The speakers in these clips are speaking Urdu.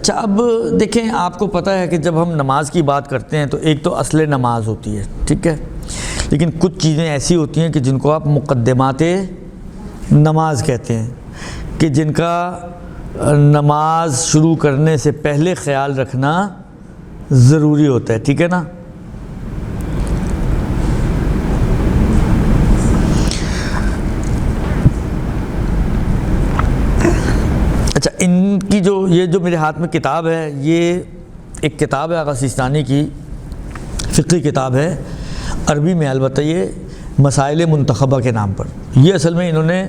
اچھا اب دیکھیں، آپ کو پتہ ہے کہ جب ہم نماز کی بات کرتے ہیں تو ایک تو اصل نماز ہوتی ہے، ٹھیک ہے، لیکن کچھ چیزیں ایسی ہوتی ہیں کہ جن کو آپ مقدمات نماز کہتے ہیں، کہ جن کا نماز شروع کرنے سے پہلے خیال رکھنا ضروری ہوتا ہے، ٹھیک ہے نا۔ اچھا، ان کی یہ جو میرے ہاتھ میں کتاب ہے، یہ ایک کتاب ہے آغا سیستانی کی، فقہی کتاب ہے، عربی میں، البتہ یہ مسائل منتخبہ کے نام پر۔ یہ اصل میں انہوں نے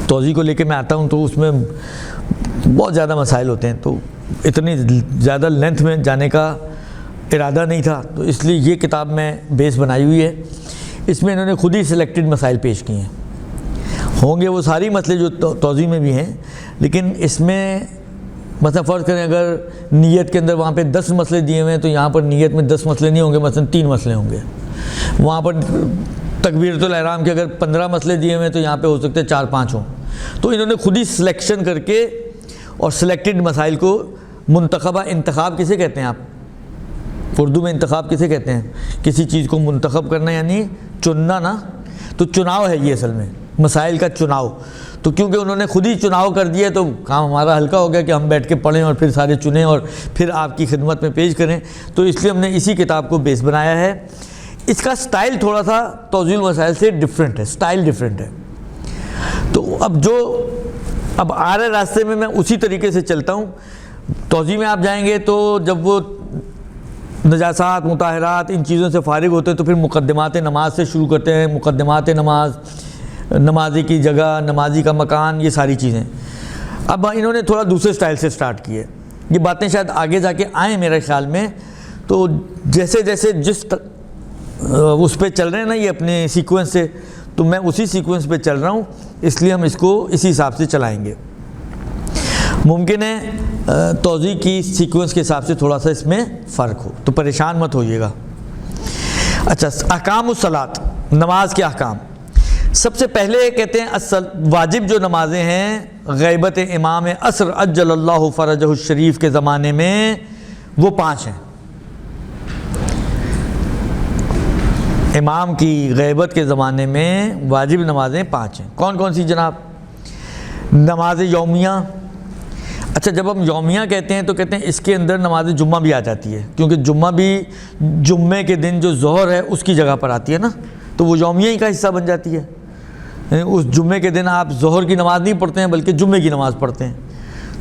توضیح کو لے کے میں آتا ہوں تو اس میں بہت زیادہ مسائل ہوتے ہیں، تو اتنی زیادہ لینتھ میں جانے کا ارادہ نہیں تھا، تو اس لیے یہ کتاب میں بیس بنائی ہوئی ہے۔ اس میں انہوں نے خود ہی سلیکٹڈ مسائل پیش کیے ہیں، ہوں گے وہ ساری مسئلے جو توضیح میں بھی ہیں، لیکن اس میں مثلا فرض کریں اگر نیت کے اندر وہاں پہ 10 مسئلے دیے ہوئے ہیں تو یہاں پر نیت میں 10 مسئلے نہیں ہوں گے، مثلا 3 مسئلے ہوں گے۔ وہاں پر تکبیرۃ الاحرام کے اگر 15 مسئلے دیے ہوئے ہیں تو یہاں پہ ہو سکتے ہیں 4-5 ہوں۔ تو انہوں نے خود ہی سلیکشن کر کے اور سلیکٹڈ مسائل کو منتخبہ، انتخاب کسے کہتے ہیں آپ اردو میں؟ انتخاب کسے کہتے ہیں؟ کسی چیز کو منتخب کرنا یعنی چننا نا، تو چناؤ ہے یہ اصل میں، مسائل کا چناؤ۔ تو کیونکہ انہوں نے خود ہی چناؤ کر دیا تو کام ہمارا ہلکا ہو گیا کہ ہم بیٹھ کے پڑھیں اور پھر سارے چنیں اور پھر آپ کی خدمت میں پیش کریں، تو اس لیے ہم نے اسی کتاب کو بیس بنایا ہے۔ اس کا سٹائل تھوڑا سا توضیح المسائل سے ڈیفرنٹ ہے، سٹائل ڈیفرنٹ ہے۔ تو اب آ رہے راستے میں اسی طریقے سے چلتا ہوں۔ توضیح میں آپ جائیں گے تو جب وہ نجاسات، مطہرات، ان چیزوں سے فارغ ہوتے ہیں تو پھر مقدمات نماز سے شروع کرتے ہیں، مقدمات نماز، نمازی کی جگہ، نمازی کا مکان، یہ ساری چیزیں۔ اب انہوں نے تھوڑا دوسرے سٹائل سے سٹارٹ کیے، یہ باتیں شاید آگے جا کے آئیں میرے خیال میں۔ تو جیسے جیسے جس اس پہ چل رہے ہیں نا یہ اپنے سیکوینس سے، تو میں اسی سیکوینس پہ چل رہا ہوں، اس لیے ہم اس کو اسی حساب سے چلائیں گے۔ ممکن ہے توضیح کی سیکوینس کے حساب سے تھوڑا سا اس میں فرق ہو، تو پریشان مت ہوئیے گا۔ اچھا، احکام الصلاۃ، نماز کے احکام۔ سب سے پہلے کہتے ہیں واجب جو نمازیں ہیں غیبت امام عصر عجل اللہ فرجہ الشریف کے زمانے میں وہ 5 ہیں۔ امام کی غیبت کے زمانے میں واجب نمازیں 5 ہیں۔ کون کون سی جناب؟ نماز یومیہ۔ اچھا، جب ہم یومیہ کہتے ہیں تو کہتے ہیں اس کے اندر نماز جمعہ بھی آ جاتی ہے، کیونکہ جمعہ بھی جمعے کے دن جو ظہر ہے اس کی جگہ پر آتی ہے نا، تو وہ یومیہ ہی کا حصہ بن جاتی ہے۔ اس جمعے کے دن آپ ظہر کی نماز نہیں پڑھتے ہیں بلکہ جمعے کی نماز پڑھتے ہیں،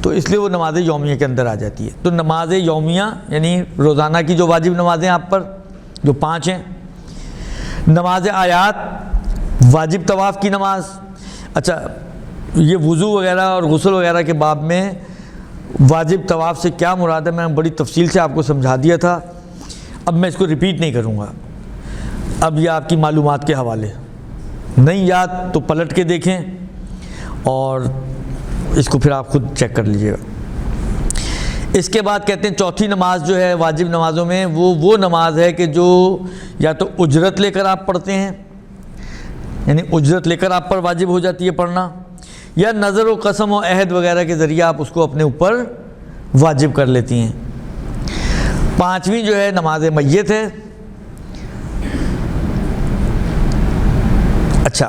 تو اس لیے وہ نماز یومیہ کے اندر آ جاتی ہے۔ تو نماز یومیہ یعنی روزانہ کی جو واجب نمازیں آپ پر جو 5 ہیں۔ نماز آیات، واجب طواف کی نماز۔ اچھا، یہ وضو وغیرہ اور غسل وغیرہ کے باب میں واجب طواف سے کیا مراد ہے میں نے بڑی تفصیل سے آپ کو سمجھا دیا تھا، اب میں اس کو ریپیٹ نہیں کروں گا، اب یہ آپ کی معلومات کے حوالے، نہیں یاد تو پلٹ کے دیکھیں اور اس کو پھر آپ خود چیک کر لیجئے گا۔ اس کے بعد کہتے ہیں چوتھی نماز جو ہے واجب نمازوں میں وہ نماز ہے کہ جو یا تو اجرت لے کر آپ پڑھتے ہیں، یعنی اجرت لے کر آپ پر واجب ہو جاتی ہے پڑھنا، یا نظر و قسم و عہد وغیرہ کے ذریعے آپ اس کو اپنے اوپر واجب کر لیتی ہیں۔ 5ویں جو ہے نماز میت ہے۔ اچھا،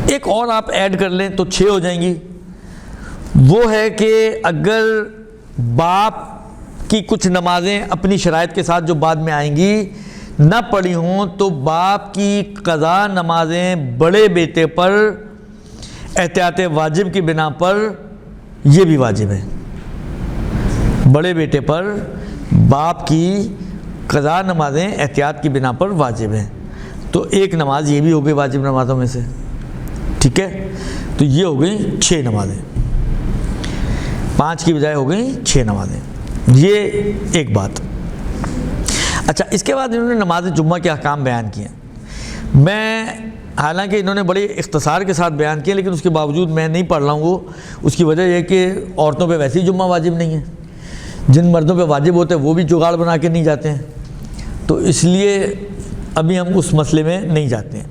ایک اور آپ ایڈ کر لیں تو 6 ہو جائیں گی، وہ ہے کہ اگر باپ کی کچھ نمازیں اپنی شرائط کے ساتھ جو بعد میں آئیں گی نہ پڑھی ہوں تو باپ کی قضا نمازیں بڑے بیٹے پر احتیاط واجب کی بنا پر یہ بھی واجب ہے۔ بڑے بیٹے پر باپ کی قضا نمازیں احتیاط کی بنا پر واجب ہیں، تو ایک نماز یہ بھی ہو گئی واجب نمازوں میں سے، ٹھیک ہے۔ تو یہ ہو گئی 6 نمازیں، 5 کی بجائے ہو گئی 6 نمازیں، یہ ایک بات۔ اچھا، اس کے بعد انہوں نے نماز جمعہ کے احکام بیان کیے ہیں۔ میں حالانکہ انہوں نے بڑے اختصار کے ساتھ بیان کیا، لیکن اس کے باوجود میں نہیں پڑھ رہا ہوں وہ، اس کی وجہ یہ کہ عورتوں پہ ویسے ہی جمعہ واجب نہیں ہے، جن مردوں پہ واجب ہوتے ہیں وہ بھی جگاڑ بنا کے نہیں جاتے ہیں، تو اس لیے ابھی ہم اس مسئلے میں نہیں جاتے ہیں،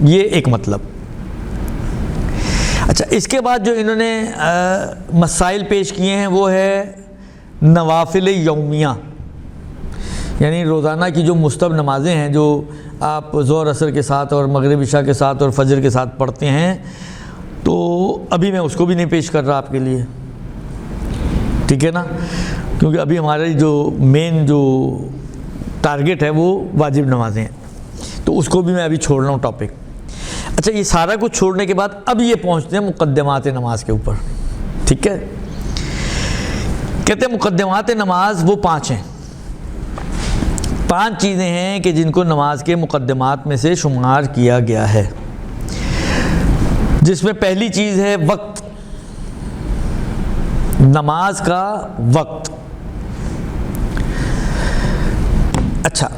یہ ایک مطلب۔ اچھا، اس کے بعد جو انہوں نے مسائل پیش کیے ہیں وہ ہے نوافل یومیہ، یعنی روزانہ کی جو مستحب نمازیں ہیں جو آپ ظہر عصر کے ساتھ اور مغرب عشاء کے ساتھ اور فجر کے ساتھ پڑھتے ہیں، تو ابھی میں اس کو بھی نہیں پیش کر رہا آپ کے لیے، ٹھیک ہے نا، کیونکہ ابھی ہمارے جو مین جو ٹارگٹ ہے وہ واجب نمازیں ہیں، تو اس کو بھی میں ابھی چھوڑ رہا ہوں ٹاپک۔ اچھا، یہ سارا کچھ چھوڑنے کے بعد اب یہ پہنچتے ہیں مقدمات نماز کے اوپر، ٹھیک ہے۔ کہتے ہیں مقدمات نماز وہ 5 ہیں، 5 چیزیں ہیں کہ جن کو نماز کے مقدمات میں سے شمار کیا گیا ہے، جس میں پہلی چیز ہے وقت، نماز کا وقت۔ اچھا،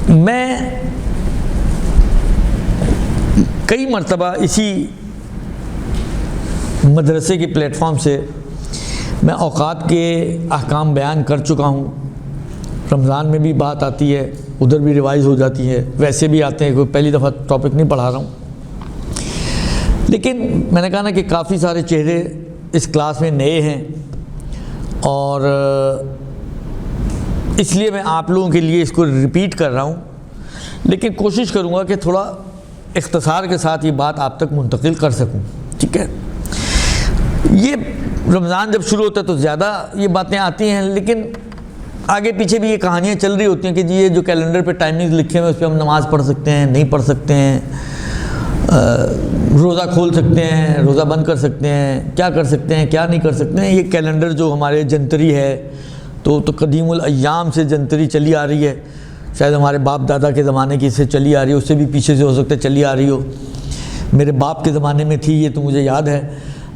میں کئی مرتبہ اسی مدرسے کے پلیٹ فارم سے میں اوقات کے احکام بیان کر چکا ہوں، رمضان میں بھی بات آتی ہے، ادھر بھی ریوائز ہو جاتی ہے، ویسے بھی آتے ہیں، کوئی پہلی دفعہ ٹاپک نہیں پڑھا رہا ہوں، لیکن میں نے کہا نا کہ کافی سارے چہرے اس کلاس میں نئے ہیں، اور اس لیے میں آپ لوگوں کے لیے اس کو ریپیٹ کر رہا ہوں، لیکن کوشش کروں گا کہ تھوڑا اختصار کے ساتھ یہ بات آپ تک منتقل کر سکوں، ٹھیک ہے۔ یہ رمضان جب شروع ہوتا ہے تو زیادہ یہ باتیں آتی ہیں، لیکن آگے پیچھے بھی یہ کہانیاں چل رہی ہوتی ہیں کہ جی یہ جو کیلنڈر پہ ٹائمنگز لکھے ہوئے اس پہ ہم نماز پڑھ سکتے ہیں، نہیں پڑھ سکتے ہیں، روزہ کھول سکتے ہیں، روزہ بند کر سکتے ہیں، کیا کر سکتے ہیں، کیا نہیں کر سکتے ہیں۔ یہ کیلنڈر جو ہمارے جنتری ہے تو قدیم الایام سے جنتری چلی آ رہی ہے، شاید ہمارے باپ دادا کے زمانے کی سے چلی آ رہی ہے، اس سے بھی پیچھے سے ہو سکتا ہے چلی آ رہی ہو، میرے باپ کے زمانے میں تھی یہ تو مجھے یاد ہے،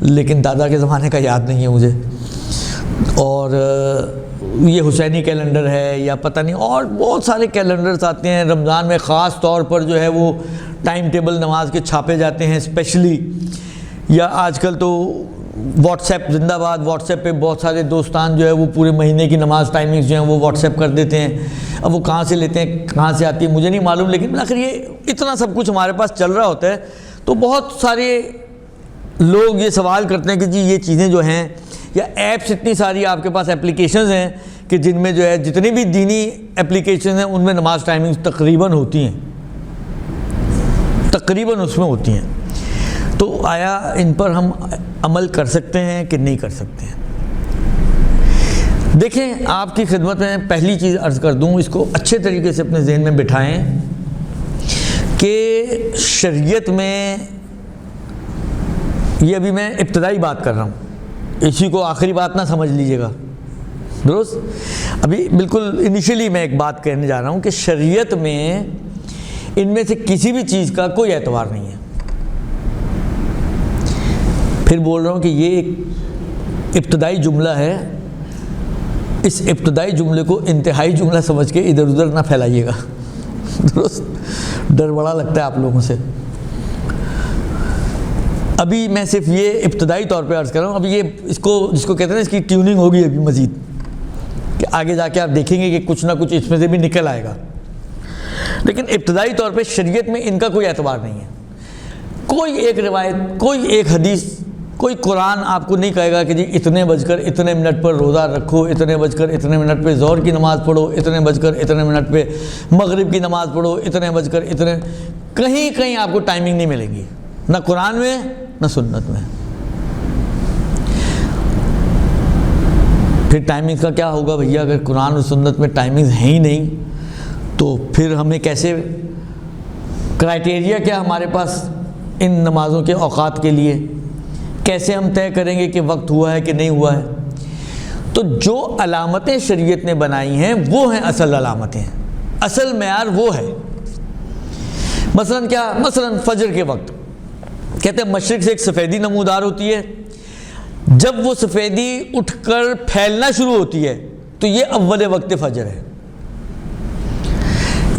لیکن دادا کے زمانے کا یاد نہیں ہے مجھے۔ اور یہ حسینی کیلنڈر ہے یا پتہ نہیں، اور بہت سارے کیلنڈرز آتے ہیں رمضان میں، خاص طور پر جو ہے وہ ٹائم ٹیبل نماز کے چھاپے جاتے ہیں اسپیشلی، یا آج کل تو واٹس ایپ زندہ باد، واٹس ایپ پہ بہت سارے دوستان جو ہے وہ پورے مہینے کی نماز ٹائمنگز جو ہیں وہ واٹس ایپ کر دیتے ہیں، اب وہ کہاں سے لیتے ہیں کہاں سے آتی ہے مجھے نہیں معلوم، لیکن آخر یہ اتنا سب کچھ ہمارے پاس چل رہا ہوتا ہے، تو بہت سارے لوگ یہ سوال کرتے ہیں کہ جی یہ چیزیں جو ہیں، یا ایپس اتنی ساری آپ کے پاس اپلیکیشنز ہیں کہ جن میں جو ہے جتنی بھی دینی اپلیکیشنز ہیں ان میں نماز ٹائمنگز تقریباً ہوتی ہیں، تقریباً اس میں ہوتی ہیں، تو آیا ان پر ہم عمل کر سکتے ہیں کہ نہیں کر سکتے ہیں؟ دیکھیں، آپ کی خدمت میں پہلی چیز عرض کر دوں، اس کو اچھے طریقے سے اپنے ذہن میں بٹھائیں کہ شریعت میں، یہ ابھی میں ابتدائی بات کر رہا ہوں، اسی کو آخری بات نہ سمجھ لیجئے گا، درست؟ ابھی بالکل انیشلی میں ایک بات کہنے جا رہا ہوں کہ شریعت میں ان میں سے کسی بھی چیز کا کوئی اعتبار نہیں ہے۔ پھر بول رہا ہوں کہ یہ ایک ابتدائی جملہ ہے، اس ابتدائی جملے کو انتہائی جملہ سمجھ کے ادھر ادھر نہ پھیلائیے گا، درست؟ ڈر بڑا لگتا ہے آپ لوگوں سے۔ ابھی میں صرف یہ ابتدائی طور پہ عرض کر رہا ہوں، ابھی یہ اس کو جس کو کہتے ہیں اس کی ٹیوننگ ہوگی ابھی مزید، کہ آگے جا کے آپ دیکھیں گے کہ کچھ نہ کچھ اس میں سے بھی نکل آئے گا، لیکن ابتدائی طور پہ شریعت میں ان کا کوئی اعتبار نہیں ہے۔ کوئی ایک روایت، کوئی ایک حدیث، کوئی قرآن آپ کو نہیں کہے گا کہ جی اتنے بج کر اتنے منٹ پر روزہ رکھو، اتنے بج کر اتنے منٹ پہ ظہر کی نماز پڑھو، اتنے بج کر اتنے منٹ پہ مغرب کی نماز پڑھو، اتنے بج کر اتنے، کہیں آپ کو ٹائمنگ نہیں ملے گی، نہ قرآن میں نہ سنت میں۔ پھر ٹائمنگ کا کیا ہوگا بھیا؟ اگر قرآن اور سنت میں ٹائمنگز ہیں ہی نہیں تو پھر ہمیں کیسے، کرائٹیریا کیا ہمارے پاس ان نمازوں کے اوقات کے لیے؟ کیسے ہم طے کریں گے کہ وقت ہوا ہے کہ نہیں ہوا ہے؟ تو جو علامتیں شریعت نے بنائی ہیں وہ ہیں اصل علامتیں، اصل معیار وہ ہے۔ مثلا کیا؟ مثلا فجر کے وقت کہتے ہیں مشرق سے ایک سفیدی نمودار ہوتی ہے، جب وہ سفیدی اٹھ کر پھیلنا شروع ہوتی ہے تو یہ اول وقت فجر ہے۔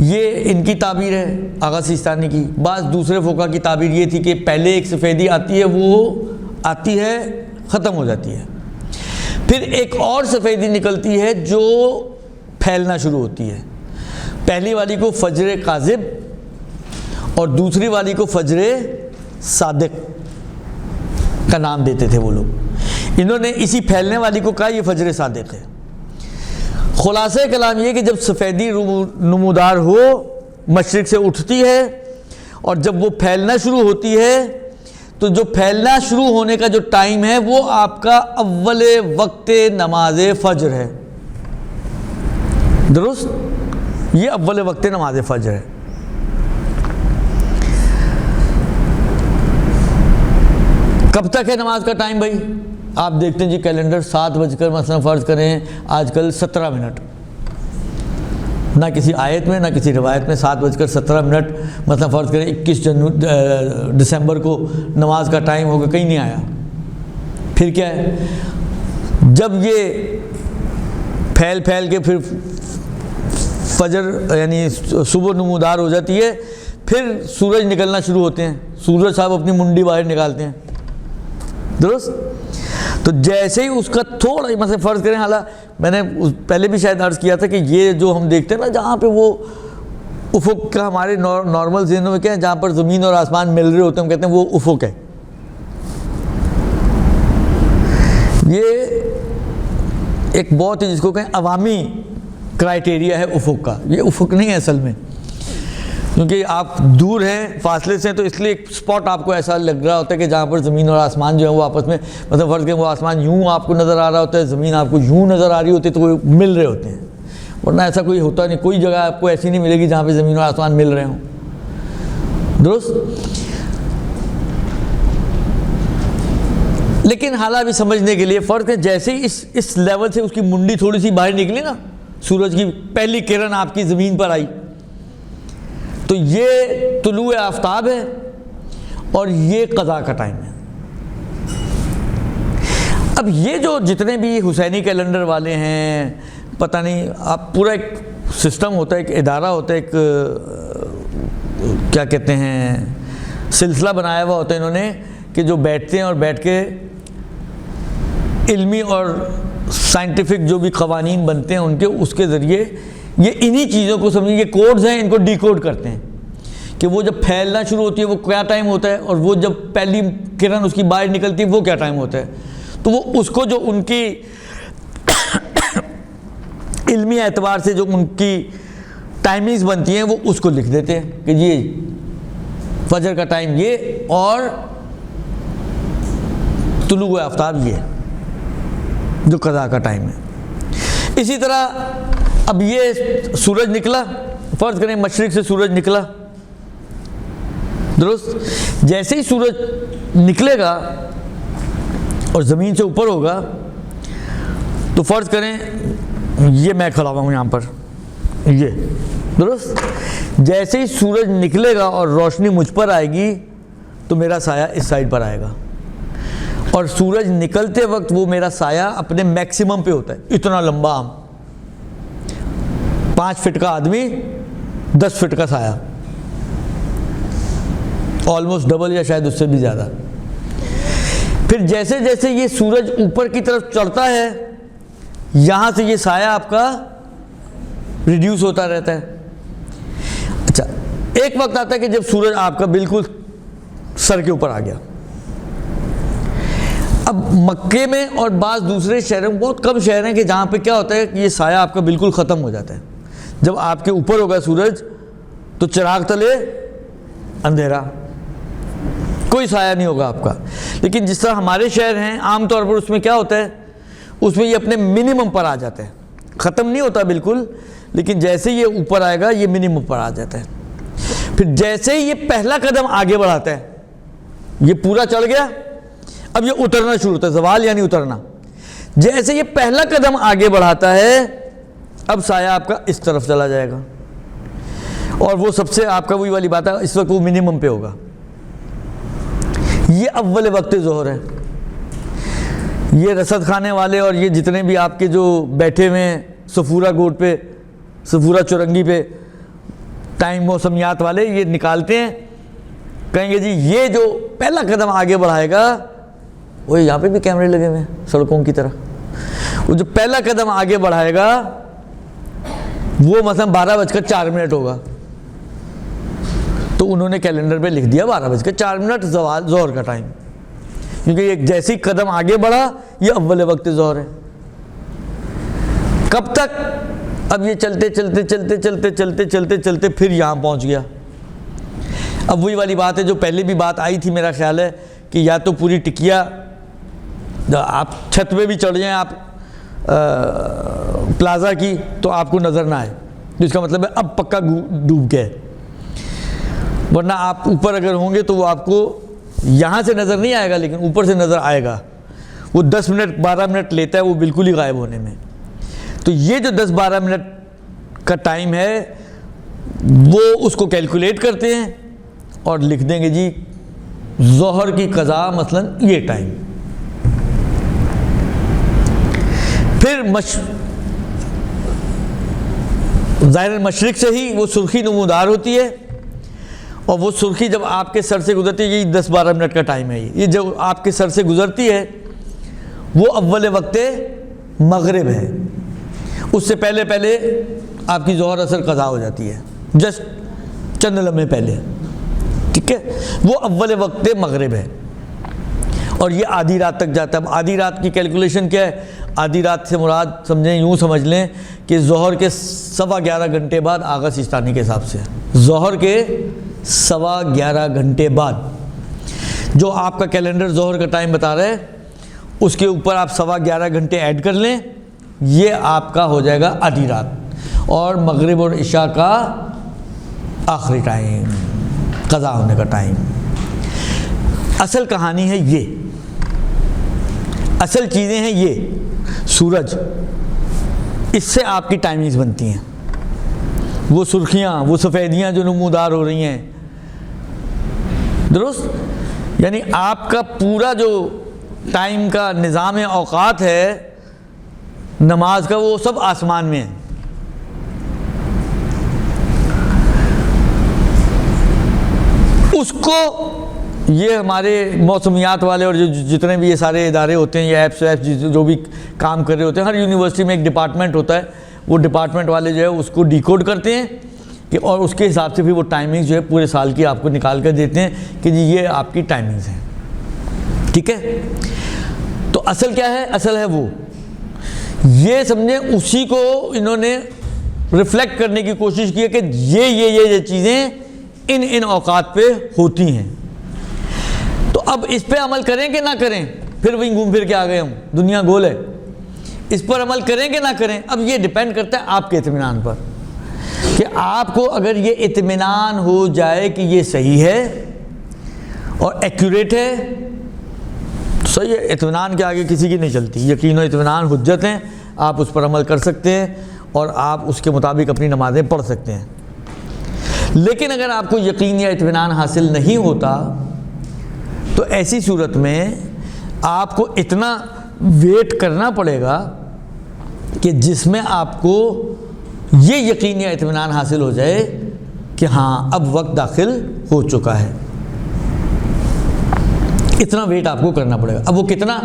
یہ ان کی تعبیر ہے آغا سیستانی کی۔ بعض دوسرے فقہا کی تعبیر یہ تھی کہ پہلے ایک سفیدی آتی ہے، وہ آتی ہے ختم ہو جاتی ہے، پھر ایک اور سفیدی نکلتی ہے جو پھیلنا شروع ہوتی ہے، پہلی والی کو فجر کاذب اور دوسری والی کو فجر صادق کا نام دیتے تھے وہ لوگ. انہوں نے اسی پھیلنے والی کو کہا یہ فجر صادق ہے. خلاصہ کلام یہ کہ جب سفیدی نمودار ہو مشرق سے اٹھتی ہے اور جب وہ پھیلنا شروع ہوتی ہے تو جو پھیلنا شروع ہونے کا جو ٹائم ہے وہ آپ کا اول وقت نماز فجر ہے. درست؟ یہ اول وقت نماز فجر ہے. کب تک ہے نماز کا ٹائم بھائی؟ آپ دیکھتے ہیں جی کیلنڈر 7 بج کر مثلا فرض کریں آج کل 17 منٹ، نہ کسی آیت میں نہ کسی روایت میں 7 بج کر 17 منٹ مثلا فرض کریں 21 دسمبر کو نماز کا ٹائم ہوگا، کہیں نہیں آیا. پھر کیا ہے؟ جب یہ پھیل کے پھر فجر یعنی صبح نمودار ہو جاتی ہے، پھر سورج نکلنا شروع ہوتے ہیں، سورج صاحب اپنی منڈی باہر نکالتے ہیں. درست؟ تو جیسے ہی اس کا تھوڑا مثلا فرض کریں، حالانکہ میں نے پہلے بھی شاید عرض کیا تھا کہ یہ جو ہم دیکھتے ہیں نا جہاں پہ وہ افق کا ہمارے نارمل ذہنوں میں کیا ہے، جہاں پر زمین اور آسمان مل رہے ہوتے ہیں ہم کہتے ہیں وہ افق ہے. یہ ایک بہت ہی جس کو کہیں عوامی کرائٹیریا ہے افق کا، یہ افق نہیں ہے اصل میں، کیونکہ آپ دور ہیں فاصلے سے، تو اس لیے ایک سپاٹ آپ کو ایسا لگ رہا ہوتا ہے کہ جہاں پر زمین اور آسمان جو ہے وہ آپس میں مطلب فرض کریں وہ آسمان یوں آپ کو نظر آ رہا ہوتا ہے، زمین آپ کو یوں نظر آ رہی ہوتی ہے، تو وہ مل رہے ہوتے ہیں. ورنہ ایسا کوئی ہوتا نہیں، کوئی جگہ آپ کو ایسی نہیں ملے گی جہاں پہ زمین اور آسمان مل رہے ہوں. درست؟ لیکن حالات بھی سمجھنے کے لیے فرض ہے جیسے ہی اس لیول سے اس کی منڈی تھوڑی سی باہر نکلی نا، سورج کی پہلی کرن آپ کی زمین پر آئی، تو یہ طلوع آفتاب ہے اور یہ قضاء کا ٹائم ہے. اب یہ جو جتنے بھی حسینی کیلنڈر والے ہیں، پتہ نہیں آپ پورا ایک سسٹم ہوتا ہے، ایک ادارہ ہوتا ہے، ایک کیا کہتے ہیں سلسلہ بنایا ہوا ہوتا ہے انہوں نے، کہ جو بیٹھتے ہیں اور بیٹھ کے علمی اور سائنٹیفک جو بھی قوانین بنتے ہیں ان کے، اس کے ذریعے یہ انہی چیزوں کو سمجھیں، یہ کوڈز ہیں، ان کو ڈی کوڈ کرتے ہیں کہ وہ جب پھیلنا شروع ہوتی ہے وہ کیا ٹائم ہوتا ہے، اور وہ جب پہلی کرن اس کی باہر نکلتی ہے وہ کیا ٹائم ہوتا ہے. تو وہ اس کو جو ان کی علمی اعتبار سے جو ان کی ٹائمنگز بنتی ہیں وہ اس کو لکھ دیتے ہیں کہ یہ فجر کا ٹائم یہ اور طلوع آفتاب یہ جو قضاء کا ٹائم ہے. اسی طرح اب یہ سورج نکلا، فرض کریں مشرق سے سورج نکلا. درست؟ جیسے ہی سورج نکلے گا اور زمین سے اوپر ہوگا تو فرض کریں یہ میں کھڑا ہوا ہوں یہاں پر، یہ درست؟ جیسے ہی سورج نکلے گا اور روشنی مجھ پر آئے گی تو میرا سایہ اس سائڈ پر آئے گا، اور سورج نکلتے وقت وہ میرا سایہ اپنے میکسیمم پہ ہوتا ہے، اتنا لمبا، 5 فٹ کا آدمی 10 فٹ کا سایہ، آلموسٹ ڈبل یا شاید اس سے بھی زیادہ. پھر جیسے جیسے یہ سورج اوپر کی طرف چڑھتا ہے یہاں سے یہ سایہ آپ کا ریڈیوس ہوتا رہتا ہے. اچھا، ایک وقت آتا ہے کہ جب سورج آپ کا بالکل سر کے اوپر آ گیا. اب مکے میں اور بعض دوسرے شہروں میں، بہت کم شہر ہیں کہ جہاں پہ کیا ہوتا ہے کہ یہ سایہ آپ کا بالکل ختم ہو جاتا ہے. جب آپ کے اوپر ہوگا سورج تو چراغ تلے اندھیرا، کوئی سایہ نہیں ہوگا آپ کا. لیکن جس طرح ہمارے شہر ہیں عام طور پر اس میں کیا ہوتا ہے، اس میں یہ اپنے منیمم پر آ جاتا ہے، ختم نہیں ہوتا بالکل، لیکن جیسے یہ اوپر آئے گا یہ منیمم پر آ جاتا ہے. پھر جیسے ہی یہ پہلا قدم آگے بڑھاتا ہے، یہ پورا چڑھ گیا، اب یہ اترنا شروع ہوتا ہے، زوال یعنی اترنا. جیسے یہ پہلا قدم آگے بڑھاتا ہے اب سایہ آپ کا اس طرف چلا جائے گا، اور وہ سب سے آپ کا وہی والی بات ہے، اس وقت وہ منیمم پہ ہوگا. یہ اول وقت ظہر ہے. یہ رصد کھانے والے اور یہ جتنے بھی آپ کے جو بیٹھے ہوئے ہیں صفورہ گوٹ پہ، صفورہ چورنگی پہ، ٹائم موسمیات والے، یہ نکالتے ہیں، کہیں گے جی یہ جو پہلا قدم آگے بڑھائے گا، وہ یہاں پہ بھی کیمرے لگے ہوئے ہیں سڑکوں کی طرح، وہ جو پہلا قدم آگے بڑھائے گا وہ مثلا 12:04 ہوگا. تو انہوں نے کیلنڈر پہ لکھ دیا 12:04 زوال ظہر کا ٹائم. کیونکہ یہ جیسے ہی قدم آگے بڑھا یہ اول وقت ظہر ہے. کب تک؟ اب یہ چلتے چلتے چلتے چلتے چلتے چلتے چلتے پھر یہاں پہنچ گیا. اب وہی والی بات ہے جو پہلے بھی بات آئی تھی، میرا خیال ہے کہ یا تو پوری ٹکیا آپ چھت پہ بھی چڑھ جائیں آپ پلازا کی تو آپ کو نظر نہ آئے، تو اس کا مطلب ہے اب پکا ڈوب گئے. ورنہ آپ اوپر اگر ہوں گے تو وہ آپ کو یہاں سے نظر نہیں آئے گا لیکن اوپر سے نظر آئے گا. وہ 10 منٹ 12 منٹ لیتا ہے وہ بالکل ہی غائب ہونے میں. تو یہ جو 10-12 منٹ کا ٹائم ہے وہ اس کو کیلکولیٹ کرتے ہیں اور لکھ دیں گے جی ظہر کی قضا مثلا یہ ٹائم. پھر ظاہر مشرق سے ہی وہ سرخی نمودار ہوتی ہے، اور وہ سرخی جب آپ کے سر سے گزرتی ہے، یہی 10-12 منٹ کا ٹائم ہے. یہ جب آپ کے سر سے گزرتی ہے وہ اول وقت مغرب ہے. اس سے پہلے پہلے آپ کی ظہر اثر قضا ہو جاتی ہے، جسٹ چند لمحے پہلے. ٹھیک ہے، وہ اول وقت مغرب ہے اور یہ آدھی رات تک جاتا ہے. اب آدھی رات کی کیلکولیشن کیا ہے؟ آدھی رات سے مراد سمجھیں یوں سمجھ لیں کہ ظہر کے 11.25 گھنٹے بعد آغا سیستانی کے حساب سے، ظہر کے 11.25 گھنٹے بعد جو آپ کا کیلنڈر ظہر کا ٹائم بتا رہا ہے اس کے اوپر آپ 11.25 گھنٹے ایڈ کر لیں، یہ آپ کا ہو جائے گا آدھی رات، اور مغرب اور عشاء کا آخری ٹائم، قضا ہونے کا ٹائم. اصل کہانی ہے یہ، اصل چیزیں ہیں یہ. سورج، اس سے آپ کی ٹائمنگز بنتی ہیں. وہ سرخیاں، وہ سفیدیاں جو نمودار ہو رہی ہیں، درست؟ یعنی آپ کا پورا جو ٹائم کا نظام اوقات ہے نماز کا وہ سب آسمان میں ہے. اس کو یہ ہمارے موسمیات والے اور جتنے بھی یہ سارے ادارے ہوتے ہیں، یہ ایپس جو بھی کام کر رہے ہوتے ہیں، ہر یونیورسٹی میں ایک ڈپارٹمنٹ ہوتا ہے، وہ ڈپارٹمنٹ والے جو ہے اس کو ڈیکوڈ کرتے ہیں کہ اور اس کے حساب سے پھر وہ ٹائمنگز جو ہے پورے سال کی آپ کو نکال کر دیتے ہیں کہ جی یہ آپ کی ٹائمنگز ہیں. ٹھیک ہے، تو اصل کیا ہے؟ اصل ہے وہ یہ سمجھیں اسی کو انہوں نے ریفلیکٹ کرنے کی کوشش کی ہے کہ یہ چیزیں ان اوقات پہ ہوتی ہیں. تو اب اس پہ عمل کریں کہ نہ کریں؟ پھر وہیں گھوم پھر کے آ گئے ہم، دنیا گول ہے. اس پر عمل کریں کہ نہ کریں اب یہ ڈیپینڈ کرتا ہے آپ کے اطمینان پر، کہ آپ کو اگر یہ اطمینان ہو جائے کہ یہ صحیح ہے اور ایکوریٹ ہے تو صحیح ہے. اطمینان کے آگے کسی کی نہیں چلتی. یقین و اطمینان حجت ہیں، آپ اس پر عمل کر سکتے ہیں اور آپ اس کے مطابق اپنی نمازیں پڑھ سکتے ہیں. لیکن اگر آپ کو یقین یا اطمینان حاصل نہیں ہوتا تو ایسی صورت میں آپ کو اتنا ویٹ کرنا پڑے گا کہ جس میں آپ کو یہ یقین یا اطمینان حاصل ہو جائے کہ ہاں اب وقت داخل ہو چکا ہے. اتنا ویٹ آپ کو کرنا پڑے گا. اب وہ کتنا،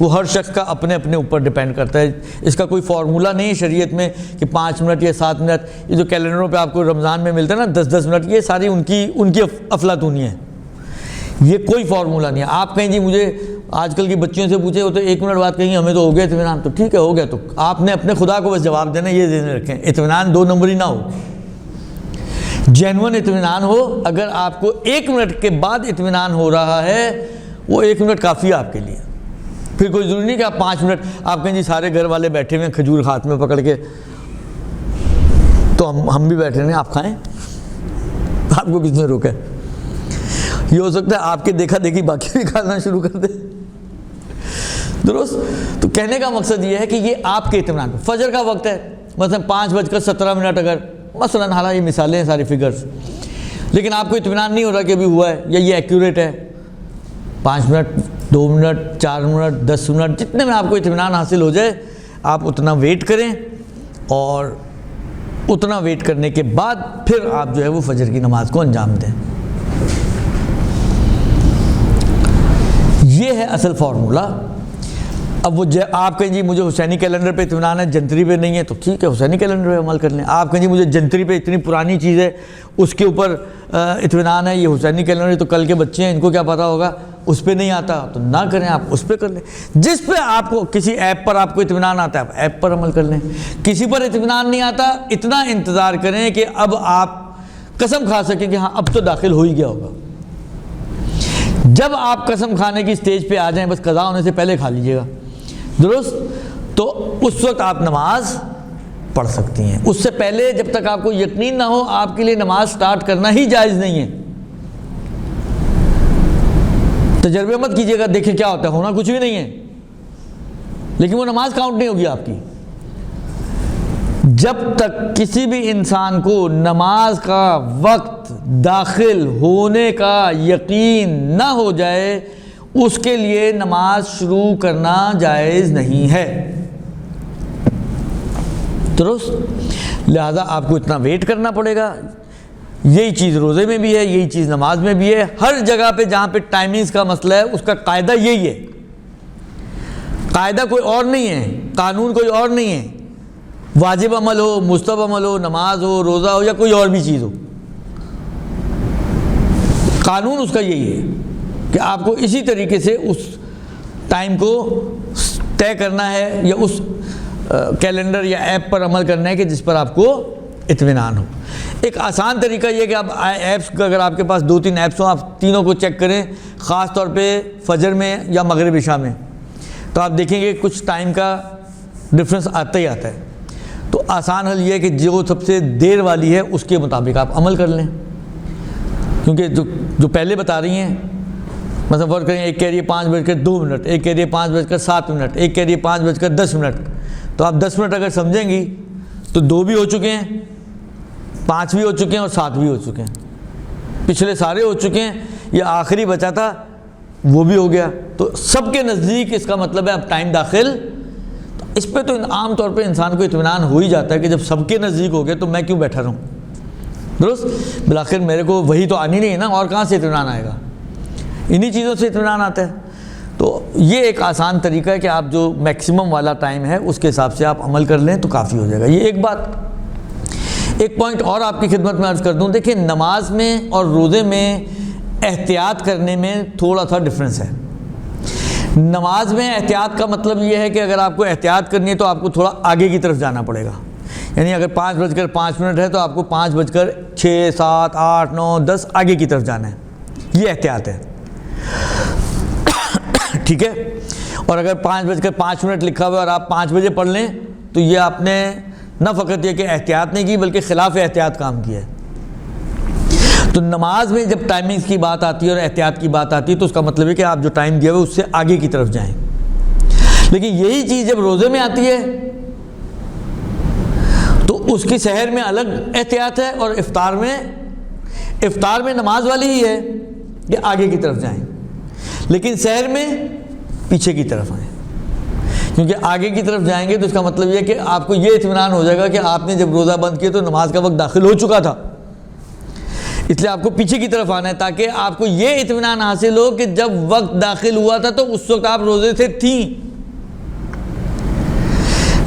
وہ ہر شخص کا اپنے اپنے اوپر ڈیپینڈ کرتا ہے. اس کا کوئی فارمولہ نہیں شریعت میں کہ 5 منٹ یا 7 منٹ. یہ جو کیلنڈروں پہ آپ کو رمضان میں ملتا ہے نا 10-10 منٹ، یہ ساری ان کی افلاطونی ہے. یہ کوئی فارمولہ نہیں ہے. آپ کہیں جی مجھے آج کل کی بچیوں سے پوچھے وہ تو 1 منٹ بعد کہیں ہمیں تو ہو گیا اطمینان، تو ٹھیک ہے ہو گیا. تو آپ نے اپنے خدا کو بس جواب دینا، یہ ذہن رکھیں اطمینان 2 نمبری نہ ہو، جینون اطمینان ہو. اگر آپ کو 1 منٹ کے بعد اطمینان ہو رہا ہے وہ 1 منٹ کافی ہے آپ کے لیے. پھر کوئی ضروری نہیں کہ آپ 5 منٹ آپ کہیں جی سارے گھر والے بیٹھے ہوئے ہیں کھجور ہاتھ میں پکڑ کے تو ہم بھی بیٹھے ہیں آپ کھائیں، آپ کو کس نے روکا ہے؟ یہ ہو سکتا ہے آپ کے دیکھا دیکھی باقی بھی کھانا شروع کر دے. درست؟ تو کہنے کا مقصد یہ ہے کہ یہ آپ کے اطمینان. فجر کا وقت ہے مثلا 5:17 اگر مثلا، حالانکہ یہ مثالیں ہیں ساری فگرز، لیکن آپ کو اطمینان نہیں ہو رہا کہ ابھی ہوا ہے یا یہ ایکوریٹ ہے. 5 منٹ 2 منٹ 4 منٹ 10 منٹ جتنے میں آپ کو اطمینان حاصل ہو جائے آپ اتنا ویٹ کریں، اور اتنا ویٹ کرنے کے بعد پھر آپ جو ہے وہ فجر کی نماز کو انجام دیں. یہ ہے اصل فارمولہ. اب وہ آپ کہیں جی مجھے حسینی کیلنڈر پہ اطمینان ہے جنتری پہ نہیں ہے، تو ٹھیک ہے حسینی کیلنڈر پہ عمل کر لیں. آپ کہیں جی مجھے جنتری پہ اتنی پرانی چیز ہے اس کے اوپر اطمینان ہے، یہ حسینی کیلنڈر تو کل کے بچے ہیں ان کو کیا پتہ ہوگا، اس پہ نہیں آتا تو نہ کریں، آپ اس پہ کر لیں۔ جس پہ آپ کو کسی ایپ پر آپ کو اطمینان آتا ہے آپ ایپ پر عمل کر لیں، کسی پر اطمینان نہیں آتا اتنا انتظار کریں کہ اب آپ قسم کھا سکیں کہ ہاں اب تو داخل ہو ہی گیا ہوگا۔ جب آپ قسم کھانے کی سٹیج پہ آ جائیں، بس قضا ہونے سے پہلے کھا لیجئے گا، درست؟ تو اس وقت آپ نماز پڑھ سکتی ہیں۔ اس سے پہلے جب تک آپ کو یقین نہ ہو آپ کے لیے نماز سٹارٹ کرنا ہی جائز نہیں ہے۔ تجربہ مت کیجئے گا، دیکھیں کیا ہوتا ہے، ہونا کچھ بھی نہیں ہے، لیکن وہ نماز کاؤنٹ نہیں ہوگی آپ کی۔ جب تک کسی بھی انسان کو نماز کا وقت داخل ہونے کا یقین نہ ہو جائے اس کے لیے نماز شروع کرنا جائز نہیں ہے، درست؟ لہذا آپ کو اتنا ویٹ کرنا پڑے گا۔ یہی چیز روزے میں بھی ہے، یہی چیز نماز میں بھی ہے، ہر جگہ پہ جہاں پہ ٹائمنگز کا مسئلہ ہے اس کا قاعدہ یہی ہے۔ قاعدہ کوئی اور نہیں ہے، قانون کوئی اور نہیں ہے، واجب عمل ہو، مستحب عمل ہو، نماز ہو، روزہ ہو یا کوئی اور بھی چیز ہو، قانون اس کا یہی ہے کہ آپ کو اسی طریقے سے اس ٹائم کو طے کرنا ہے یا اس کیلنڈر یا ایپ پر عمل کرنا ہے کہ جس پر آپ کو اطمینان ہو۔ ایک آسان طریقہ یہ کہ آپ ایپس کا، اگر آپ کے پاس 2-3 ایپس ہوں، آپ تینوں کو چیک کریں، خاص طور پہ فجر میں یا مغرب عشاء میں، تو آپ دیکھیں گے کچھ ٹائم کا ڈفرنس آتا ہی آتا ہے۔ تو آسان حل یہ ہے کہ جو سب سے دیر والی ہے اس کے مطابق آپ عمل کر لیں، کیونکہ جو پہلے بتا رہی ہیں، مثلا فرض کریں ایک کہہ رہی ہے 5:02، ایک کہہ رہی ہے 5:07، ایک کہہ رہی ہے 5:10، تو آپ 10 منٹ اگر سمجھیں گی تو 2 بھی ہو چکے ہیں، 5 بھی ہو چکے ہیں اور 7 بھی ہو چکے ہیں، پچھلے سارے ہو چکے ہیں، یہ آخری بچا تھا وہ بھی ہو گیا۔ تو سب کے نزدیک اس کا مطلب ہے اب ٹائم داخل۔ اس پہ تو عام طور پہ انسان کو اطمینان ہو ہی جاتا ہے کہ جب سب کے نزدیک ہو گئے تو میں کیوں بیٹھا رہوں، درست؟ بالآخر میرے کو وہی تو آنی نہیں ہے نا، اور کہاں سے اطمینان آئے گا، انہی چیزوں سے اطمینان آتا ہے۔ تو یہ ایک آسان طریقہ ہے کہ آپ جو میکسیمم والا ٹائم ہے اس کے حساب سے آپ عمل کر لیں تو کافی ہو جائے گا۔ یہ ایک بات۔ ایک پوائنٹ اور آپ کی خدمت میں عرض کر دوں، دیکھیں نماز میں اور روزے میں احتیاط کرنے میں تھوڑا سا ڈفرینس ہے۔ نماز میں احتیاط کا مطلب یہ ہے کہ اگر آپ کو احتیاط کرنی ہے تو آپ کو تھوڑا آگے کی طرف جانا پڑے گا، یعنی اگر 5:05 ہے تو آپ کو 5:06، 7، 8، 9، 10 آگے کی طرف جانا ہے، یہ احتیاط ہے، ٹھیک ہے؟ اور اگر 5:05 لکھا ہوا ہے اور آپ 5 بجے پڑھ لیں تو یہ آپ نے نہ فقط یہ کہ احتیاط نہیں کی بلکہ خلاف احتیاط کام کیا ہے۔ تو نماز میں جب ٹائمنگز کی بات آتی ہے اور احتیاط کی بات آتی ہے تو اس کا مطلب ہے کہ آپ جو ٹائم دیا ہوئے اس سے آگے کی طرف جائیں، لیکن یہی چیز جب روزے میں آتی ہے تو اس کی سحر میں الگ احتیاط ہے اور افطار میں نماز والی ہی ہے کہ آگے کی طرف جائیں، لیکن سحر میں پیچھے کی طرف آئیں، کیونکہ آگے کی طرف جائیں گے تو اس کا مطلب یہ کہ آپ کو یہ اطمینان ہو جائے گا کہ آپ نے جب روزہ بند کیا تو نماز کا وقت داخل ہو چکا تھا، اس لیے آپ کو پیچھے کی طرف آنا ہے تاکہ آپ کو یہ اطمینان حاصل ہو کہ جب وقت داخل ہوا تھا تو اس وقت آپ روزے سے تھیں۔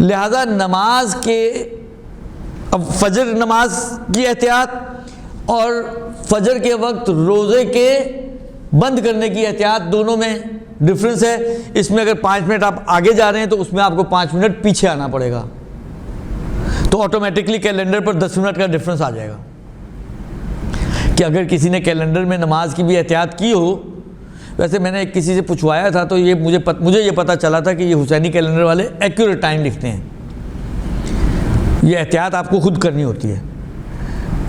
لہذا نماز کے اب فجر نماز کی احتیاط اور فجر کے وقت روزے کے بند کرنے کی احتیاط دونوں میں ڈفرینس ہے۔ اس میں اگر 5 منٹ آپ آگے جا رہے ہیں تو اس میں آپ کو 5 منٹ پیچھے آنا پڑے گا، تو آٹومیٹکلی کیلنڈر پر 10 منٹ کا ڈفرینس آ جائے گا کہ اگر کسی نے کیلنڈر میں نماز کی بھی احتیاط کی ہو۔ ویسے میں نے کسی سے پوچھوایا تھا تو یہ مجھے یہ پتہ چلا تھا کہ یہ حسینی کیلنڈر والے ایکوریٹ ٹائم لکھتے ہیں، یہ احتیاط آپ کو خود کرنی ہوتی ہے،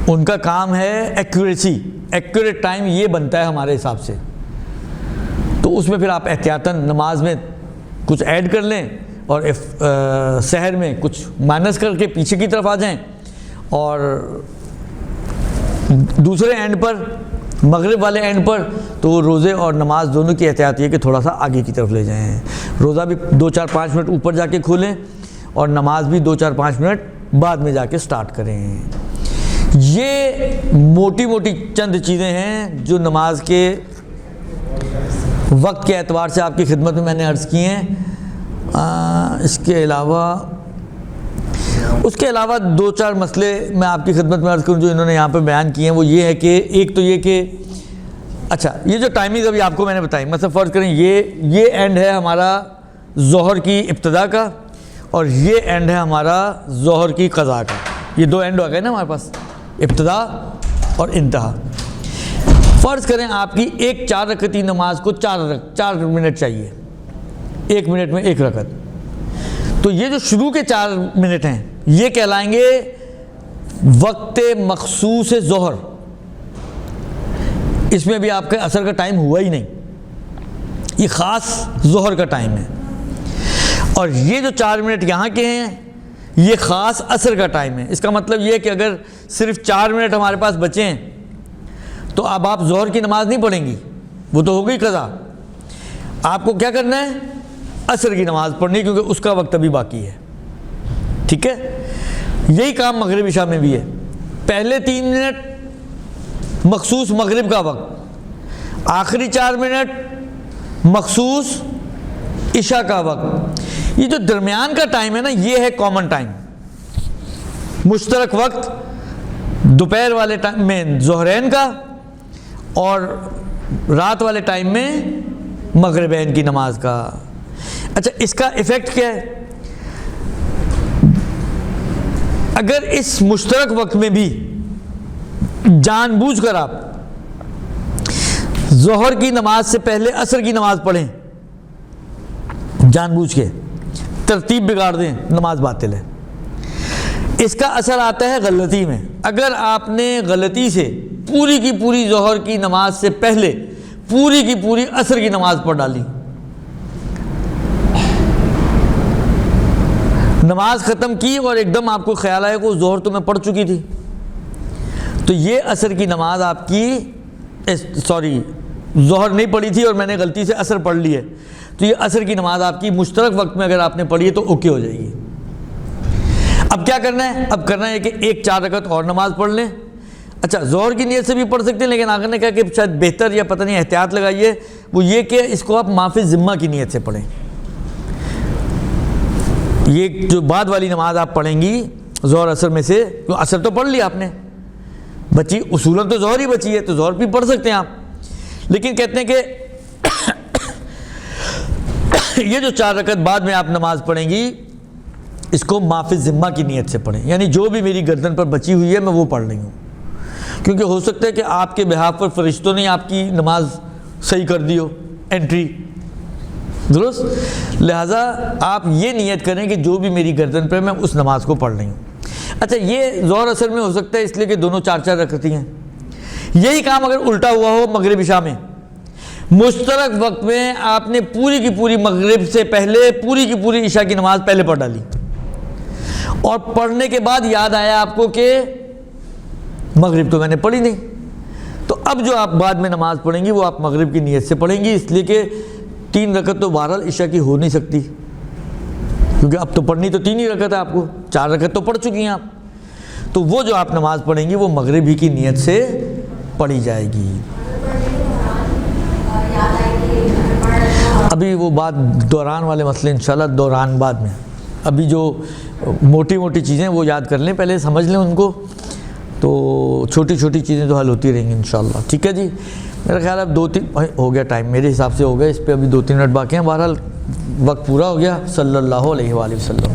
ان کا کام ہے ایکوریسی، ایکوریٹ ٹائم یہ بنتا ہے ہمارے حساب سے، تو اس میں پھر آپ احتیاطاً نماز میں کچھ ایڈ کر لیں اور سحر میں کچھ مائنس کر کے پیچھے کی طرف آ جائیں، اور دوسرے اینڈ پر مغرب والے اینڈ پر تو روزے اور نماز دونوں کی احتیاط یہ کہ تھوڑا سا آگے کی طرف لے جائیں، روزہ بھی 2-4-5 منٹ اوپر جا کے کھولیں اور نماز بھی 2-4-5 منٹ بعد میں جا کے سٹارٹ کریں۔ یہ موٹی موٹی چند چیزیں ہیں جو نماز کے وقت کے اعتبار سے آپ کی خدمت میں نے عرض کی ہیں۔ اس کے علاوہ 2-4 مسئلے میں آپ کی خدمت میں عرض کروں جو انہوں نے یہاں پہ بیان کیے ہیں، وہ یہ ہے کہ ایک تو یہ کہ اچھا یہ جو ٹائمنگ ابھی آپ کو میں نے بتائی، مثلا فرض کریں یہ اینڈ ہے ہمارا ظہر کی ابتدا کا اور یہ اینڈ ہے ہمارا ظہر کی قضا کا، یہ دو اینڈ ہو گئے نا ہمارے پاس، ابتدا اور انتہا۔ فرض کریں آپ کی ایک 4 رکعتی نماز کو 4 منٹ چاہیے، 1 منٹ میں 1 رکعت، تو یہ جو شروع کے 4 منٹ ہیں یہ کہلائیں گے وقت مخصوص ظہر، اس میں بھی آپ کے عصر کا ٹائم ہوا ہی نہیں، یہ خاص ظہر کا ٹائم ہے۔ اور یہ جو 4 منٹ یہاں کے ہیں یہ خاص عصر کا ٹائم ہے۔ اس کا مطلب یہ کہ اگر صرف 4 منٹ ہمارے پاس بچے ہیں تو اب آپ ظہر کی نماز نہیں پڑھیں گی، وہ تو ہو گئی قضا، آپ کو کیا کرنا ہے؟ عصر کی نماز پڑھنی، کیونکہ اس کا وقت ابھی باقی ہے، ٹھیک ہے؟ یہی کام مغرب عشاء میں بھی ہے، پہلے 3 منٹ مخصوص مغرب کا وقت، آخری 4 منٹ مخصوص عشاء کا وقت، یہ جو درمیان کا ٹائم ہے نا یہ ہے کامن ٹائم، مشترک وقت دوپہر والے ٹائم میں ظہرین کا اور رات والے ٹائم میں مغربین کی نماز کا۔ اچھا اس کا ایفیکٹ کیا ہے؟ اگر اس مشترک وقت میں بھی جان بوجھ کر آپ ظہر کی نماز سے پہلے عصر کی نماز پڑھیں، جان بوجھ کے ترتیب بگاڑ دیں، نماز باطل ہے۔ اس کا اثر آتا ہے غلطی میں، اگر آپ نے غلطی سے پوری کی پوری ظہر کی نماز سے پہلے پوری کی پوری عصر کی نماز پڑھ ڈالی، نماز ختم کی اور ایک دم آپ کو خیال آیا کہ ظہر تو میں پڑھ چکی تھی، تو یہ عصر کی نماز آپ کی ظہر نہیں پڑھی تھی اور میں نے غلطی سے عصر پڑھ لی ہے، تو یہ عصر کی نماز آپ کی مشترک وقت میں اگر آپ نے پڑھی ہے تو اوکے ہو جائے گی۔ اب کیا کرنا ہے؟ اب کرنا ہے کہ ایک 4 رکعت اور نماز پڑھ لیں۔ اچھا ظہر کی نیت سے بھی پڑھ سکتے ہیں، لیکن آخر نے کہا کہ شاید بہتر یا پتہ نہیں احتیاط لگائیے، وہ یہ کہ اس کو آپ معاف ذمہ کی نیت سے پڑھیں۔ یہ جو بعد والی نماز آپ پڑھیں گی ظہر عصر میں سے، عصر تو پڑھ لی آپ نے، بچی اصولاً تو ظہر ہی بچی ہے، تو ظہر بھی پڑھ سکتے ہیں آپ، لیکن کہتے ہیں کہ یہ جو 4 رکعت بعد میں آپ نماز پڑھیں گی اس کو معاف ذمہ کی نیت سے پڑھیں، یعنی جو بھی میری گردن پر بچی ہوئی ہے میں وہ پڑھ رہی ہوں، کیونکہ ہو سکتا ہے کہ آپ کے بہاف پر فرشتوں نے آپ کی نماز صحیح کر دی ہو، انٹری درست، لہٰذا آپ یہ نیت کریں کہ جو بھی میری گردن پر میں اس نماز کو پڑھ رہی ہوں۔ اچھا یہ ظہر عصر میں ہو سکتا ہے اس لیے کہ دونوں 4 رکعتیں ہیں، یہی کام اگر الٹا ہوا ہو مغرب عشاء میں، مشترک وقت میں آپ نے پوری کی پوری مغرب سے پہلے پوری کی پوری عشاء کی نماز پہلے پڑھ ڈالی اور پڑھنے کے بعد یاد آیا آپ کو کہ مغرب تو میں نے پڑھی نہیں، تو اب جو آپ بعد میں نماز پڑھیں گی وہ آپ مغرب کی نیت سے پڑھیں گی، اس لیے کہ 3 رکعت تو بہرحال عشاء کی ہو نہیں سکتی، کیونکہ اب تو پڑھنی تو 3 ہی رکعت ہے آپ کو، 4 رکعت تو پڑھ چکی ہیں آپ، تو وہ جو آپ نماز پڑھیں گی وہ مغرب ہی کی نیت سے پڑھی جائے گی۔ ابھی وہ بات دوران والے مسئلے انشاءاللہ دوران بعد میں، ابھی جو موٹی موٹی چیزیں وہ یاد کر لیں، پہلے سمجھ لیں ان کو، تو چھوٹی چھوٹی چیزیں تو حل ہوتی رہیں گی انشاءاللہ، ٹھیک ہے جی۔ میرا خیال اب 2-3 ہو گیا ٹائم، میرے حساب سے ہو گیا، اس پہ ابھی 2-3 منٹ باقی ہیں، بہرحال وقت پورا ہو گیا۔ صلی اللہ علیہ وآلہ وسلم۔